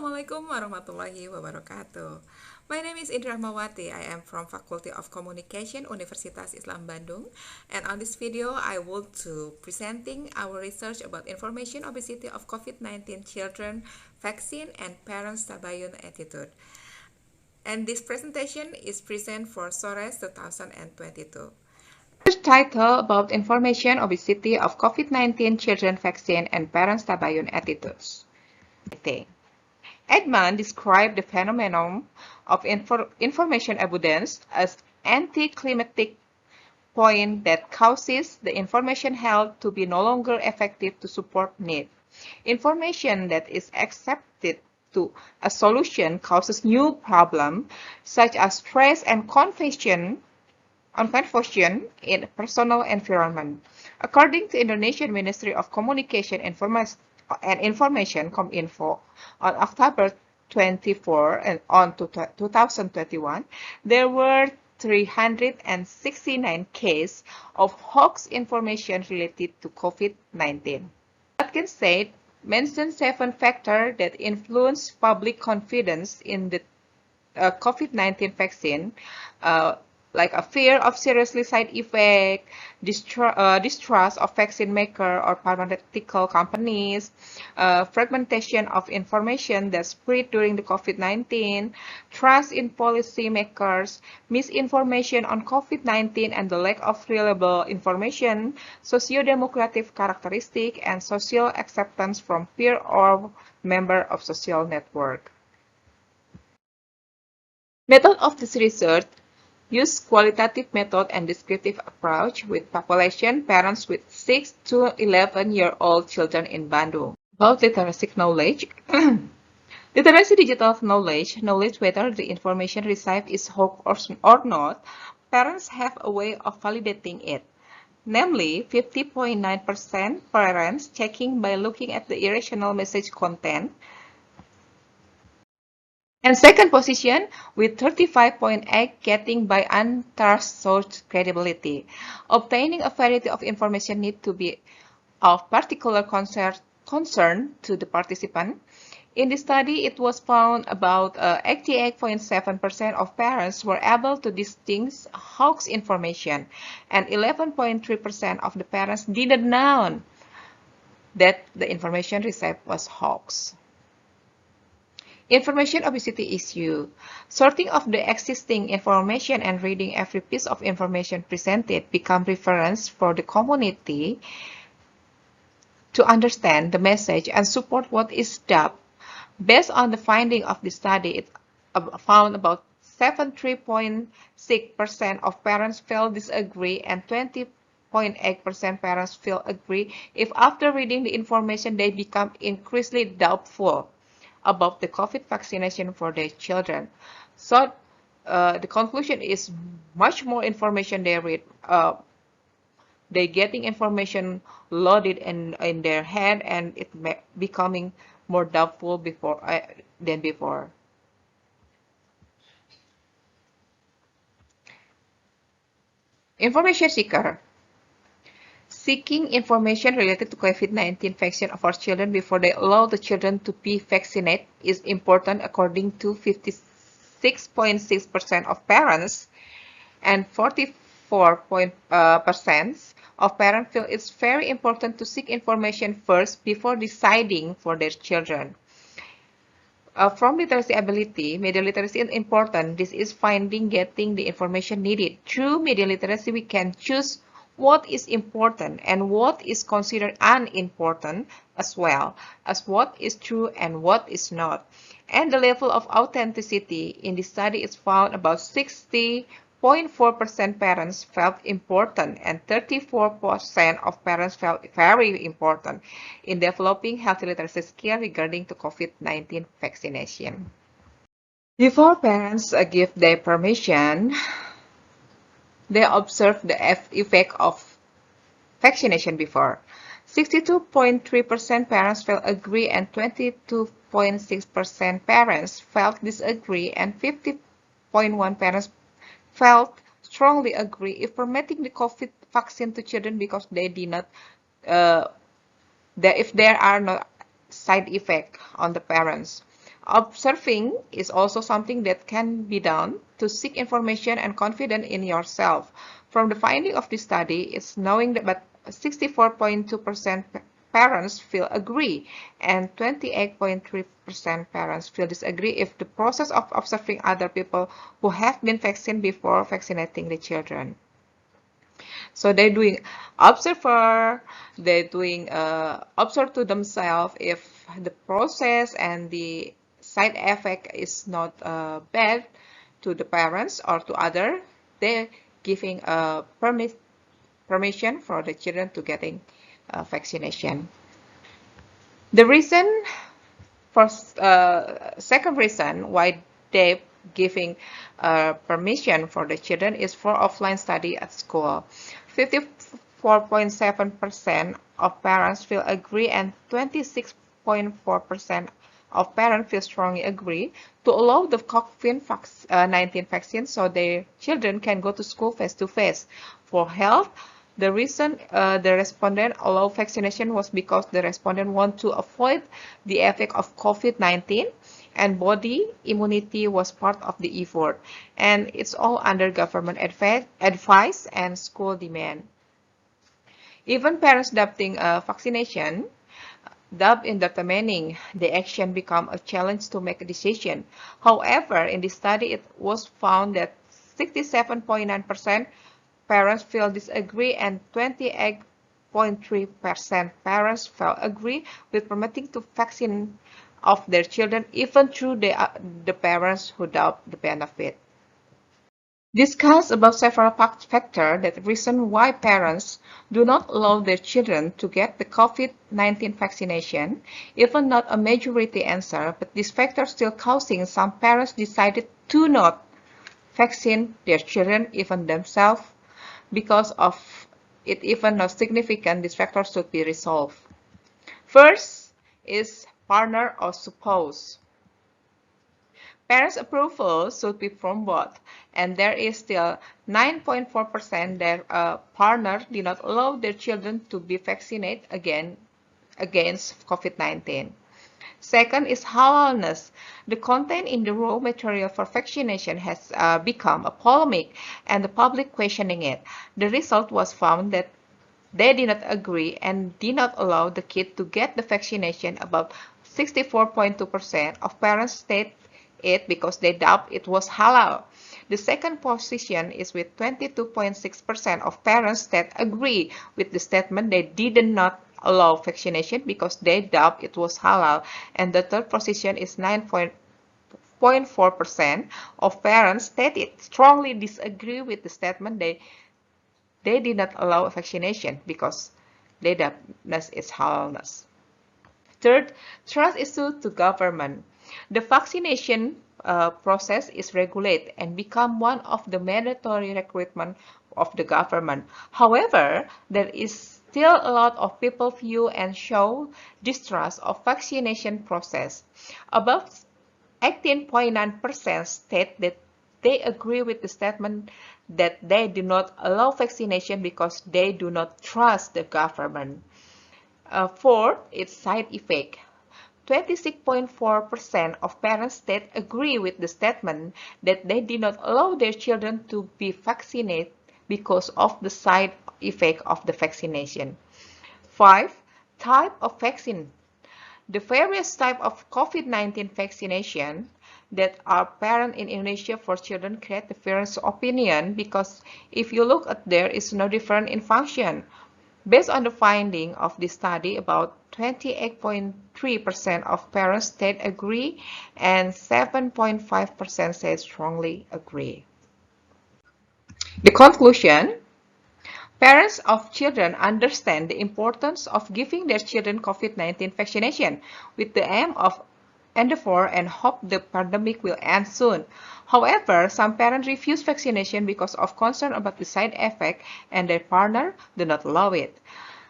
Assalamualaikum warahmatullahi wabarakatuh. My name is Indri Rachmawati. I am from Faculty of Communication, Universitas Islam Bandung. And on this video, I will to presenting our research about information obesity of COVID-19 children, vaccine, and parents Tabbayun attitude. And this presentation is present for SoRes 2022. First title about information obesity of COVID-19 children vaccine and parents Tabbayun attitudes. Edman described the phenomenon of information abundance as anticlimactic point that causes the information held to be no longer effective to support need. Information that is accepted to a solution causes new problems such as stress and confusion in personal environment. According to Indonesian Ministry of Communication and Information Kominfo, on October 24 and on 2021, there were 369 cases of hoax information related to COVID-19. Vacccine said mentioned 7 factors that influence public confidence in the COVID-19 vaccine, like a fear of seriously side effect, distrust of vaccine maker or pharmaceutical companies, fragmentation of information that spread during the COVID-19, trust in policy makers, misinformation on COVID-19 and the lack of reliable information, socio-demographic characteristic, and social acceptance from peer or member of social network. Method of this research use qualitative method and descriptive approach with population parents with 6 to 11-year-old children in Bandung. About literacy knowledge. Literacy digital knowledge whether the information received is hoax or not, parents have a way of validating it. Namely, 50.9% parents checking by looking at the irrational message content, and second position with 35.8 getting by untrust source credibility. Obtaining a variety of information need to be of particular concern to the participant. In the study, it was found about 88.7% of parents were able to distinguish hoax information, and 11.3% of the parents didn't know that the information received was hoax. Information obesity issue. Sorting of the existing information and reading every piece of information presented become reference for the community to understand the message and support what is dubbed. Based on the finding of the study, it found about 73.6% of parents feel disagree and 20.8% parents feel agree if after reading the information they become increasingly doubtful about the COVID vaccination for their children. So the conclusion is much more information they read. They're getting information loaded in their head and it becoming more doubtful than before. Information seeker. Seeking information related to COVID-19 vaccine of our children before they allow the children to be vaccinated is important according to 56.6% of parents, and 44% of parents feel it's very important to seek information first before deciding for their children. From literacy ability, media literacy is important. This is getting the information needed. Through media literacy, we can choose what is important and what is considered unimportant, as well as what is true and what is not. And the level of authenticity in the study is found about 60.4% parents felt important and 34% of parents felt very important in developing healthy literacy skills regarding to COVID-19 vaccination. Before parents give their permission, they observe the effect of vaccination before. 62.3% parents felt agree and 22.6% parents felt disagree and 50.1% parents felt strongly agree if permitting the COVID vaccine to children because they did not, if there are no side effects on the parents. Observing is also something that can be done to seek information and confidence in yourself. From the finding of this study, it's knowing that 64.2% parents feel agree and 28.3% parents feel disagree if the process of observing other people who have been vaccinated before vaccinating the children. So they're doing observer, they're doing observe to themselves if the process and the side effect is not bad to the parents or to other. They're giving a permission for the children to getting vaccination. The reason for second reason why they giving permission for the children is for offline study at school. 54.7% of parents feel agree and 26.4% of parents feel strongly agree to allow the COVID-19 vaccine so their children can go to school face to face. For health, the reason the respondent allow vaccination was because the respondent want to avoid the effect of COVID-19 and body immunity was part of the effort. And it's all under government advice and school demand. Even parents adopting vaccination, doubt in determining the action become a challenge to make a decision. However, in this study, it was found that 67.9% parents feel disagree and 28.3% parents felt agree with permitting to vaccine of their children even through the parents who doubt the benefit. Discuss above several factors that reason why parents do not allow their children to get the COVID-19 vaccination, even not a majority answer, but this factor still causing some parents decided to not vaccine their children, even themselves, because of it even not significant, this factor should be resolved. First is partner or spouse. Parents' approval should be from both, and there is still 9.4% that partner did not allow their children to be vaccinated against COVID-19. Second is halalness. The content in the raw material for vaccination has become a polemic and the public questioning it. The result was found that they did not agree and did not allow the kid to get the vaccination. About 64.2% of parents state it because they doubt it was halal. The second position is with 22.6% of parents that agree with the statement they did not allow vaccination because they doubt it was halal. And the third position is 9.4% of parents stated strongly disagree with the statement they did not allow vaccination because they doubt its halalness. Third, trust issue to government. The vaccination process is regulated and become one of the mandatory recruitment of the government. However, there is still a lot of people view and show distrust of vaccination process. About 18.9% state that they agree with the statement that they do not allow vaccination because they do not trust the government. Fourth, its side effect. 26.4% of parents that agree with the statement that they did not allow their children to be vaccinated because of the side effect of the vaccination. 5. Type of vaccine. The various types of COVID-19 vaccination that are apparent in Indonesia for children create different opinion because if you look at there is no difference in function. Based on the finding of this study, about 28.3% of parents state agree and 7.5% say strongly agree. The conclusion, parents of children understand the importance of giving their children COVID-19 vaccination with the aim of endeavor and hope the pandemic will end soon. However, some parents refuse vaccination because of concern about the side effect and their partner do not allow it.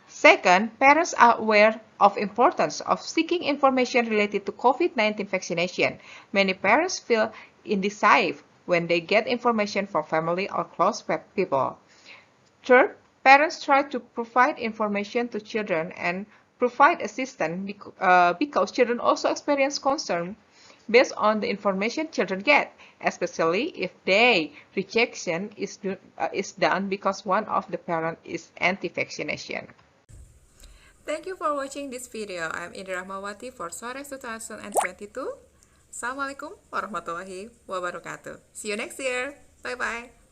Second, parents are aware of importance of seeking information related to COVID-19 vaccination. Many parents feel indecisive when they get information from family or close people. Third, parents try to provide information to children and provide assistance because children also experience concern based on the information children get, especially if their rejection is done because one of the parents is anti-vaccination. Thank you for watching this video. I'm Indri Rachmawati for SoRes 2022. Assalamualaikum warahmatullahi wabarakatuh. See you next year. Bye-bye.